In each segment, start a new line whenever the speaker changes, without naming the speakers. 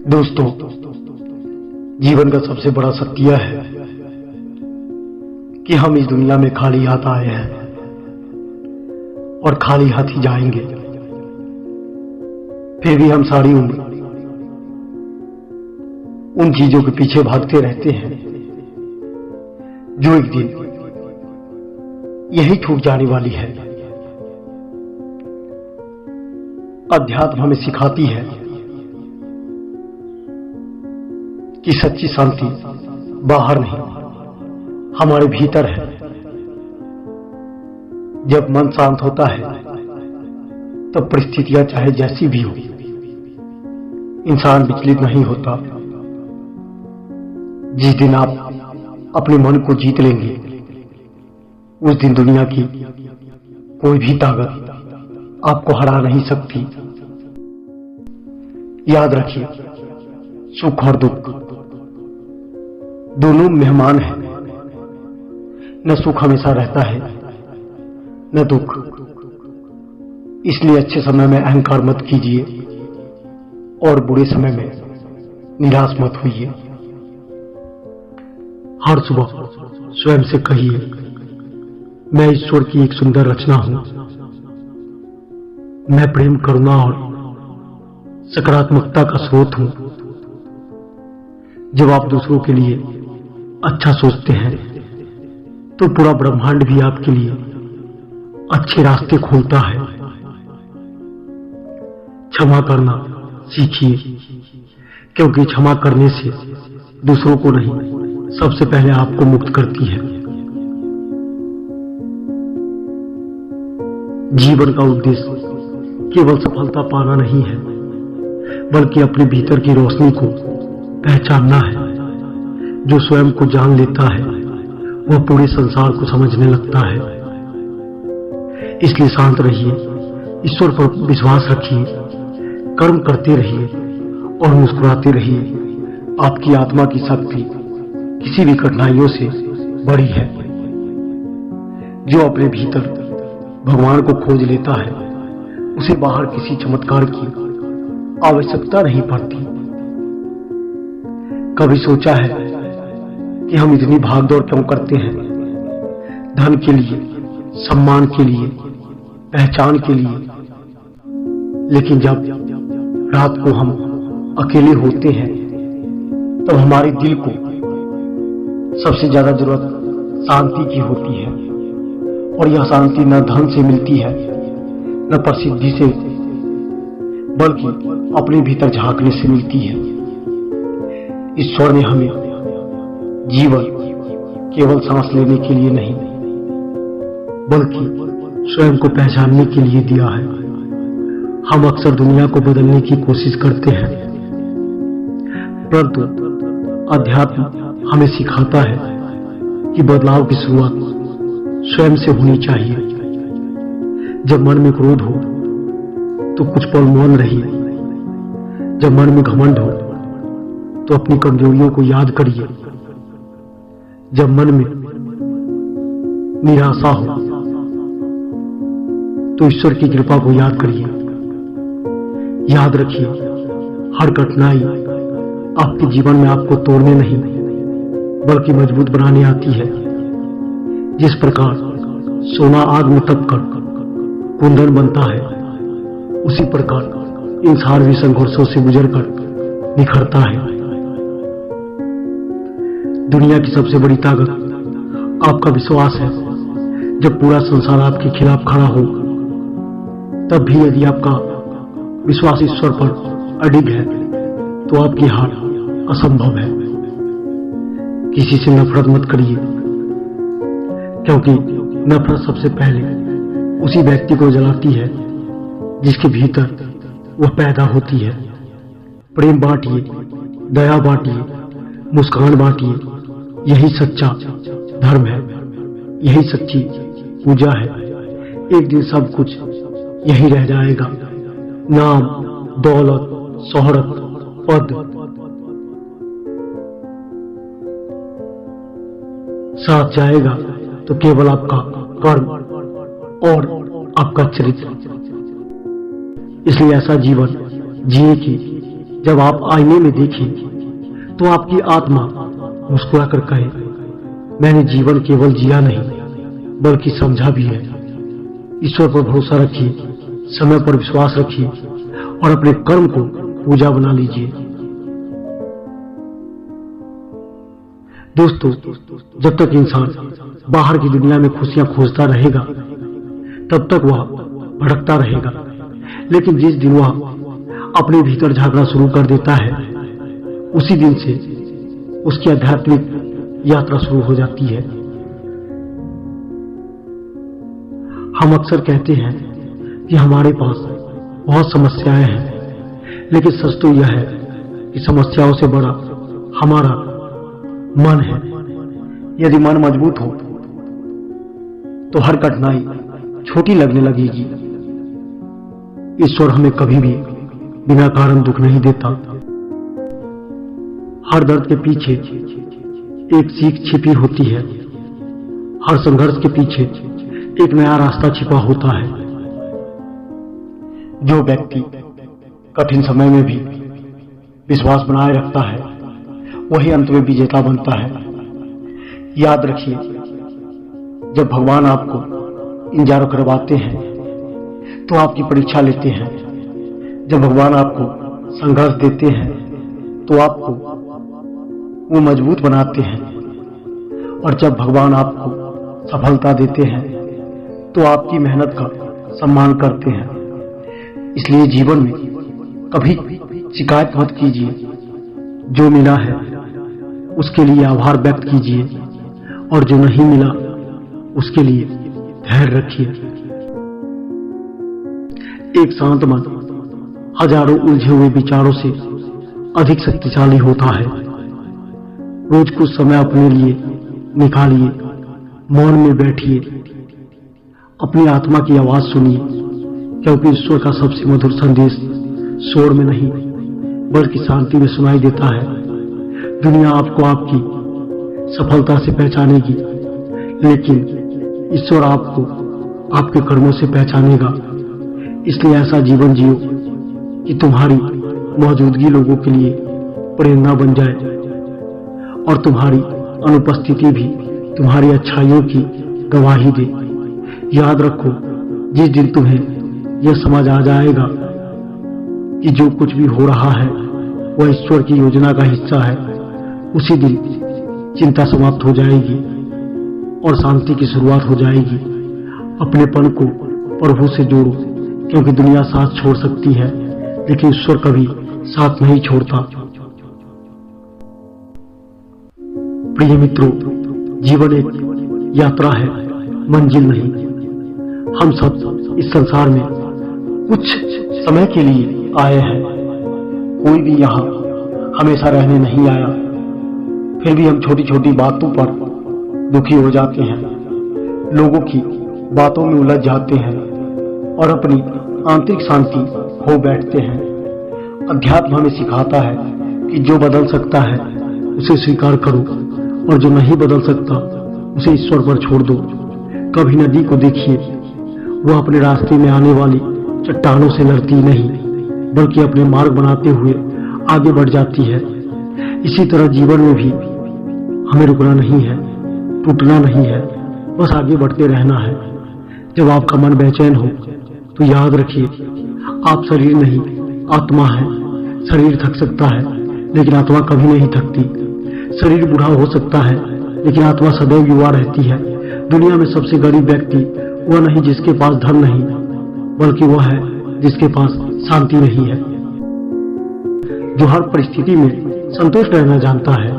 दोस्तों, जीवन का सबसे बड़ा सत्य है कि हम इस दुनिया में खाली हाथ आए हैं और खाली हाथ ही जाएंगे। फिर भी हम सारी उम्र उन चीजों के पीछे भागते रहते हैं जो एक दिन यही छूट जाने वाली है। अध्यात्म हमें सिखाती है कि सच्ची शांति बाहर नहीं, हमारे भीतर है। जब मन शांत होता है तब परिस्थितियां चाहे जैसी भी हो, इंसान विचलित नहीं होता। जिस दिन आप अपने मन को जीत लेंगे, उस दिन दुनिया की कोई भी ताकत आपको हरा नहीं सकती। याद रखिए, सुख और दुख दोनों मेहमान हैं। न सुख हमेशा रहता है, न दुख। इसलिए अच्छे समय में अहंकार मत कीजिए और बुरे समय में निराश मत होइए। हर सुबह स्वयं से कहिए, मैं ईश्वर की एक सुंदर रचना हूं। मैं प्रेम, करुणा और सकारात्मकता का स्रोत हूं। जब आप दूसरों के लिए अच्छा सोचते हैं तो पूरा ब्रह्मांड भी आपके लिए अच्छे रास्ते खोलता है। क्षमा करना सीखिए, क्योंकि क्षमा करने से दूसरों को नहीं, सबसे पहले आपको मुक्त करती है। जीवन का उद्देश्य केवल सफलता पाना नहीं है, बल्कि अपने भीतर की रोशनी को पहचानना है। जो स्वयं को जान लेता है वह पूरे संसार को समझने लगता है। इसलिए शांत रहिए, ईश्वर पर विश्वास रखिए, कर्म करते रहिए और मुस्कुराते रहिए। आपकी आत्मा की शक्ति किसी भी कठिनाइयों से बड़ी है। जो अपने भीतर भगवान को खोज लेता है, उसे बाहर किसी चमत्कार की आवश्यकता नहीं पड़ती। कभी सोचा है कि हम इतनी भागदौड़ क्यों करते हैं? धन के लिए, सम्मान के लिए, पहचान के लिए। लेकिन जब रात को हम अकेले होते हैं तब हमारे दिल को सबसे ज्यादा जरूरत शांति की होती है। और यह शांति न धन से मिलती है, न प्रसिद्धि से, बल्कि अपने भीतर झांकने से मिलती है। ईश्वर ने हमें जीवन केवल सांस लेने के लिए नहीं, बल्कि स्वयं को पहचानने के लिए दिया है। हम अक्सर दुनिया को बदलने की कोशिश करते हैं, परंतु अध्यात्म हमें सिखाता है कि बदलाव की शुरुआत स्वयं से होनी चाहिए। जब मन में क्रोध हो तो कुछ पल मौन रहिए। जब मन में घमंड हो तो अपनी कमजोरियों को याद करिए। जब मन में निराशा हो तो ईश्वर की कृपा को याद करिए। याद रखिए, हर कठिनाई आपके जीवन में आपको तोड़ने नहीं, बल्कि मजबूत बनाने आती है। जिस प्रकार सोना आग में तपकर कुंदन बनता है, उसी प्रकार इंसान भी संघर्षों से गुजरकर निखरता है। दुनिया की सबसे बड़ी ताकत आपका विश्वास है। जब पूरा संसार आपके खिलाफ खड़ा हो, तब भी यदि आपका विश्वास ईश्वर पर अडिग है तो आपकी हार असंभव है। किसी से नफरत मत करिए, क्योंकि नफरत सबसे पहले उसी व्यक्ति को जलाती है जिसके भीतर वह पैदा होती है। प्रेम बांटिए, दया बांटिए, मुस्कान बांटिए। यही सच्चा धर्म है, यही सच्ची पूजा है। एक दिन सब कुछ यही रह जाएगा। नाम, दौलत, शोहरत, पद साथ जाएगा तो केवल आपका कर्म और आपका चरित्र। इसलिए ऐसा जीवन जिए कि जब आप आईने में देखें तो आपकी आत्मा मुस्कुराकर कहे, मैंने जीवन केवल जिया नहीं बल्कि समझा भी है। ईश्वर पर भरोसा रखिए, समय पर विश्वास रखिए और अपने कर्म को पूजा बना लीजिए। दोस्तों, जब तक इंसान बाहर की दुनिया में खुशियां खोजता रहेगा तब तक वह भटकता रहेगा, लेकिन जिस दिन वह अपने भीतर झांकना शुरू कर देता है उसी दिन से उसकी आध्यात्मिक यात्रा शुरू हो जाती है। हम अक्सर कहते हैं कि हमारे पास बहुत समस्याएं हैं, लेकिन सच तो यह है कि समस्याओं से बड़ा हमारा मन है। यदि मन मजबूत हो तो हर कठिनाई छोटी लगने लगेगी। ईश्वर हमें कभी भी बिना कारण दुख नहीं देता। हर दर्द के पीछे एक सीख छिपी होती है, हर संघर्ष के पीछे एक नया रास्ता छिपा होता है। जो व्यक्ति कठिन समय में भी विश्वास बनाए रखता है वही अंत में विजेता बनता है। याद रखिए, जब भगवान आपको इंतजार करवाते हैं तो आपकी परीक्षा लेते हैं। जब भगवान आपको संघर्ष देते हैं तो आपको वो मजबूत बनाते हैं, और जब भगवान आपको सफलता देते हैं तो आपकी मेहनत का सम्मान करते हैं। इसलिए जीवन में कभी शिकायत मत कीजिए, जो मिला है उसके लिए आभार व्यक्त कीजिए और जो नहीं मिला उसके लिए धैर्य रखिए। एक शांत मन हजारों उलझे हुए विचारों से अधिक शक्तिशाली होता है। रोज कुछ समय अपने लिए निकालिए, मौन में बैठिए, अपनी आत्मा की आवाज सुनिए, क्योंकि ईश्वर का सबसे मधुर संदेश शोर में नहीं बल्कि शांति में सुनाई देता है। दुनिया आपको आपकी सफलता से पहचानेगी, लेकिन ईश्वर आपको आपके कर्मों से पहचानेगा। इसलिए ऐसा जीवन जियो कि तुम्हारी मौजूदगी लोगों के लिए प्रेरणा बन जाए और तुम्हारी अनुपस्थिति भी तुम्हारी अच्छाइयों की गवाही दे। याद रखो, जिस दिन तुम्हें यह समझ आ जाएगा कि जो कुछ भी हो रहा है वह ईश्वर की योजना का हिस्सा है, उसी दिन चिंता समाप्त हो जाएगी और शांति की शुरुआत हो जाएगी। अपनेपन को प्रभु से जोड़ो, क्योंकि दुनिया साथ छोड़ सकती है लेकिन ईश्वर कभी साथ नहीं छोड़ता। प्रिय मित्रों, जीवन एक यात्रा है, मंजिल नहीं। हम सब इस संसार में कुछ समय के लिए आए हैं। कोई भी यहाँ हमेशा रहने नहीं आया। फिर भी हम छोटी छोटी बातों पर दुखी हो जाते हैं, लोगों की बातों में उलझ जाते हैं और अपनी आंतरिक शांति खो बैठते हैं। अध्यात्म हमें सिखाता है कि जो बदल सकता है उसे स्वीकार करो और जो नहीं बदल सकता उसे ईश्वर पर छोड़ दो। कभी नदी को देखिए, वह अपने रास्ते में आने वाली चट्टानों से लड़ती नहीं बल्कि अपने मार्ग बनाते हुए आगे बढ़ जाती है। इसी तरह जीवन में भी हमें रुकना नहीं है, टूटना नहीं है, बस आगे बढ़ते रहना है। जब आपका मन बेचैन हो तो याद रखिए, आप शरीर नहीं आत्मा है। शरीर थक सकता है लेकिन आत्मा कभी नहीं थकती। शरीर बूढ़ा हो सकता है लेकिन आत्मा सदैव युवा रहती है। दुनिया में सबसे गरीब व्यक्ति वह नहीं जिसके पास धन नहीं, बल्कि वह है जिसके पास शांति नहीं है, जो हर परिस्थिति में संतुष्ट रहना जानता है।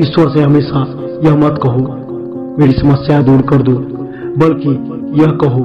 ईश्वर से हमेशा यह मत कहो मेरी समस्या दूर कर दो, बल्कि यह कहो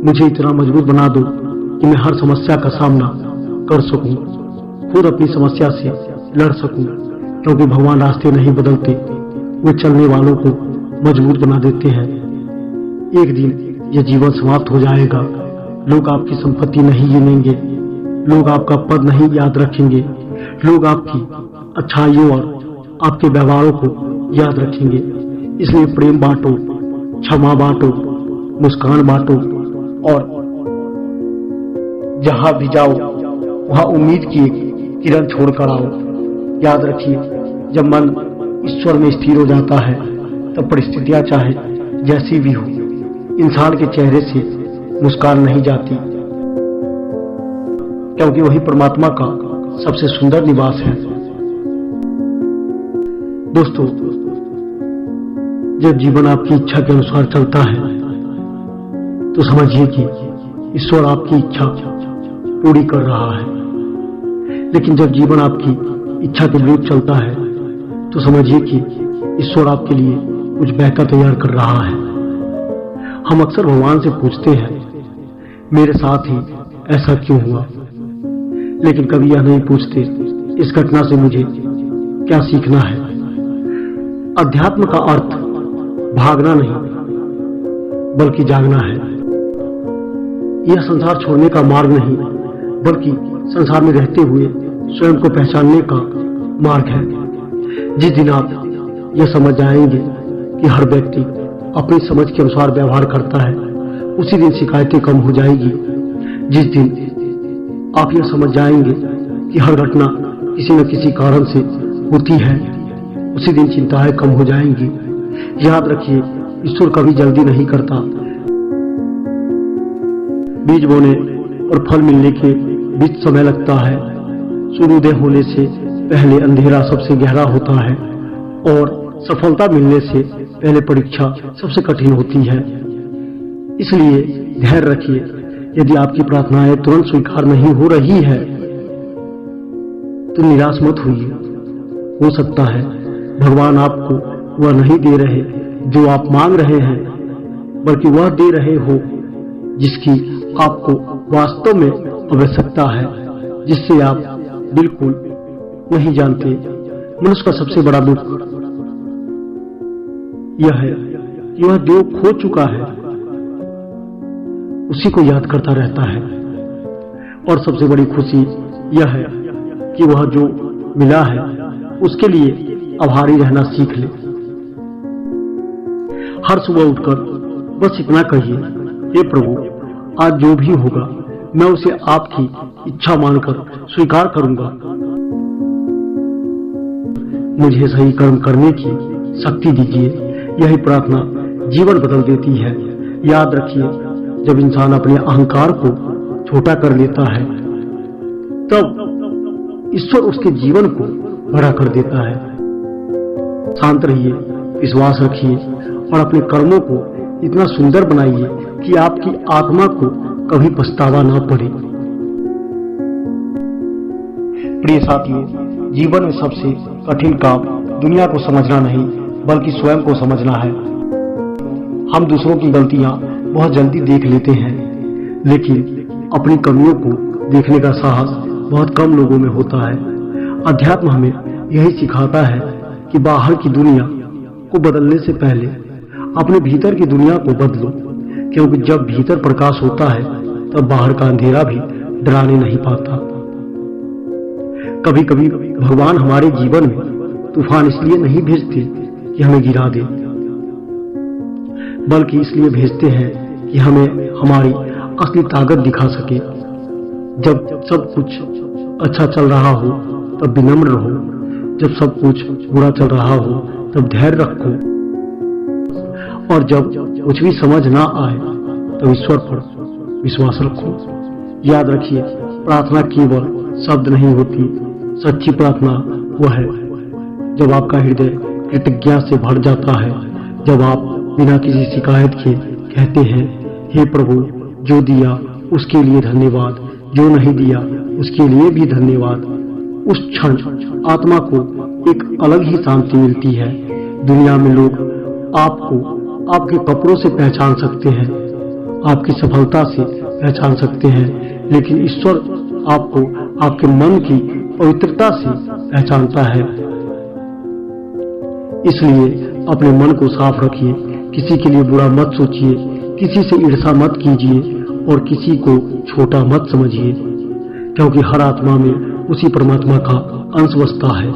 मुझे इतना मजबूत बना दो कि मैं हर समस्या का सामना कर सकूं, खुद अपनी समस्या से लड़ सकूं। क्योंकि भगवान रास्ते नहीं बदलते, वे चलने वालों को मजबूत बना देते हैं। एक दिन यह जीवन समाप्त हो जाएगा। लोग आपकी संपत्ति नहीं गिनेंगे, लोग आपका पद नहीं याद रखेंगे, लोग आपकी अच्छाइयों और आपके व्यवहारों को याद रखेंगे। इसलिए प्रेम बांटो, क्षमा बांटो, मुस्कान बांटो और जहां भी जाओ वहां उम्मीद की एक किरण छोड़कर आओ। याद रखिए, जब मन ईश्वर में स्थिर हो जाता है तब परिस्थितियां चाहे जैसी भी हो, इंसान के चेहरे से मुस्कान नहीं जाती, क्योंकि वही परमात्मा का सबसे सुंदर निवास है। दोस्तों, जब जीवन आपकी इच्छा के अनुसार चलता है तो समझिए कि ईश्वर आपकी इच्छा पूरी कर रहा है। लेकिन जब जीवन आपकी इच्छा के विरुद्ध चलता है तो समझिए कि ईश्वर आपके लिए कुछ बेहतर तैयार कर रहा है। हम अक्सर भगवान से पूछते हैं, मेरे साथ ही ऐसा क्यों हुआ, लेकिन कभी यह नहीं पूछते, इस घटना से मुझे क्या सीखना है। अध्यात्म का अर्थ भागना नहीं बल्कि जागना है। यह संसार छोड़ने का मार्ग नहीं बल्कि संसार में रहते हुए स्वयं को पहचानने का मार्ग है। जिस दिन आप यह समझ जाएंगे कि हर व्यक्ति अपनी समझ के अनुसार व्यवहार करता है, उसी दिन शिकायतें कम हो जाएगी। जिस दिन आप यह समझ जाएंगे कि हर घटना किसी न किसी कारण से होती है, उसी दिन चिंताएं कम हो जाएंगी। याद रखिए, ईश्वर कभी जल्दी नहीं करता। बीज बोने और फल मिलने के बीच समय लगता है। सूर्योदय होने से पहले अंधेरा सबसे गहरा होता है और सफलता मिलने से पहले परीक्षा सबसे कठिन होती है। इसलिए धैर्य रखिए। यदि आपकी प्रार्थनाएं तुरंत स्वीकार नहीं हो रही है तो निराश मत होइए। हो सकता है भगवान आपको वह नहीं दे रहे जो आप मांग रहे हैं, बल्कि वह दे रहे हो जिसकी आपको वास्तव में आवश्यकता है, जिससे आप बिल्कुल नहीं जानते। मनुष्य का सबसे बड़ा दुख यह है कि वह जो खो चुका है उसी को याद करता रहता है, और सबसे बड़ी खुशी यह है कि वह जो मिला है उसके लिए आभारी रहना सीख ले। हर सुबह उठकर बस इतना कहिए, हे प्रभु, आज जो भी होगा मैं उसे आपकी इच्छा मानकर स्वीकार करूंगा। मुझे सही कर्म करने की शक्ति दीजिए। यही प्रार्थना जीवन बदल देती है। याद रखिए, जब इंसान अपने अहंकार को छोटा कर लेता है तब ईश्वर उसके जीवन को बड़ा कर देता है। शांत रहिए, विश्वास रखिए और अपने कर्मों को इतना सुंदर बनाइए कि आपकी आत्मा को कभी पछतावा न पड़े। प्रिय साथियों, जीवन में सबसे कठिन काम दुनिया को समझना नहीं बल्कि स्वयं को समझना है। हम दूसरों की गलतियां बहुत जल्दी देख लेते हैं, लेकिन अपनी कमियों को देखने का साहस बहुत कम लोगों में होता है। अध्यात्म हमें यही सिखाता है कि बाहर की दुनिया को बदलने से पहले अपने भीतर की दुनिया को बदलो, क्योंकि जब भीतर प्रकाश होता है तब बाहर का अंधेरा भी डराने नहीं पाता। कभी कभी भगवान हमारे जीवन में तूफान इसलिए नहीं भेजते कि हमें गिरा दे, बल्कि इसलिए भेजते हैं कि हमें हमारी असली ताकत दिखा सके। जब सब कुछ अच्छा चल रहा हो तब विनम्र रहो, जब सब कुछ बुरा चल रहा हो तब धैर्य रखो, और जब कुछ भी समझ ना आए तब ईश्वर पर विश्वास रखो। याद रखिए, प्रार्थना केवल शब्द नहीं होती, सच्ची प्रार्थना वह है जब आपका हृदय कृतज्ञता से भर जाता है, जब आप बिना किसी शिकायत के कहते हैं, हे प्रभु, जो दिया उसके लिए धन्यवाद, जो नहीं दिया उसके लिए भी धन्यवाद। उस क्षण आत्मा को एक अलग ही शांति मिलती है। दुनिया में लोग आपको आपके कपड़ों से पहचान सकते हैं, आपकी सफलता से पहचान सकते हैं, लेकिन ईश्वर आपको आपके मन की पवित्रता से पहचानता है। इसलिए अपने मन को साफ रखिए, किसी के लिए बुरा मत सोचिए, किसी से ईर्ष्या मत कीजिए और किसी को छोटा मत समझिए, क्योंकि हर आत्मा में उसी परमात्मा का अंश बसता है।